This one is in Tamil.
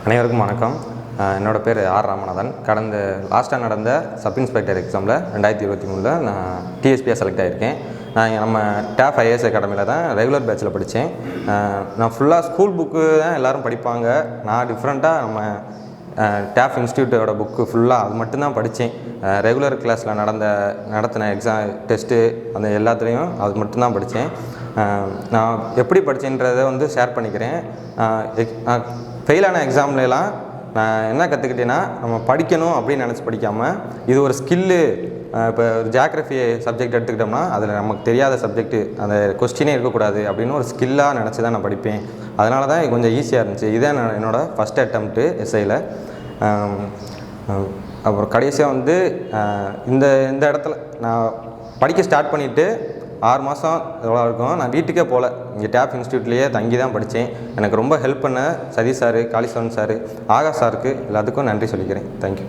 அனைவருக்கும் வணக்கம். என்னோடய பேர் ஆர் ராமநாதன். கடந்த லாஸ்ட்டாக நடந்த சப் இன்ஸ்பெக்டர் எக்ஸாமில் 2023 நான் டிஎஸ்பியாக செலக்ட் ஆகியிருக்கேன். நான் நம்ம TAF IAS அகாடமியில் தான் ரெகுலர் பேட்சில் படித்தேன். நான் ஃபுல்லாக ஸ்கூல் புக்கு தான் எல்லோரும் படிப்பாங்க. நான் டிஃப்ரெண்ட்டாக நம்ம TAF இன்ஸ்டியூட்டோட புக்கு ஃபுல்லாக அது மட்டும்தான் படித்தேன். ரெகுலர் கிளாஸில் நடத்தின எக்ஸாம் டெஸ்ட்டு அந்த எல்லாத்துலேயும் அது மட்டும்தான் படித்தேன். நான் எப்படி படித்தேன்றதை ஷேர் பண்ணிக்கிறேன். ஃபெயிலான எக்ஸாம்லாம் நான் என்ன கற்றுக்கிட்டேன்னா, நம்ம படிக்கணும் அப்படின்னு நினச்சி படிக்காமல் இது ஒரு ஸ்கில்லு. இப்போ ஜியாகிரஃபி சப்ஜெக்ட் எடுத்துக்கிட்டோம்னா அதில் நமக்கு தெரியாத சப்ஜெக்ட்டு அந்த கொஸ்டினே இருக்கக்கூடாது அப்படின்னு ஒரு ஸ்கில்லாக நினச்சி தான் நான் படிப்பேன். அதனால தான் கொஞ்சம் ஈஸியாக இருந்துச்சு. இதுதான் என்னோடய ஃபஸ்ட் அட்டெம்ப்ட்டு எஸ்ஐயில். அப்புறம் கடைசியாக இந்த இடத்துல நான் படிக்க ஸ்டார்ட் பண்ணிவிட்டு 6 மாதம் எவ்வளோ இருக்கும். நான் வீட்டுக்கே போகல, இங்கே TAF இன்ஸ்டியூட்லேயே தங்கி தான் படித்தேன். எனக்கு ரொம்ப ஹெல்ப் பண்ண சதீஷ் சார், காளிசவன் சார், ஆகாஷ் சாருக்கு எல்லாத்துக்கும் நன்றி சொல்லிக்கிறேன். தேங்க்யூ.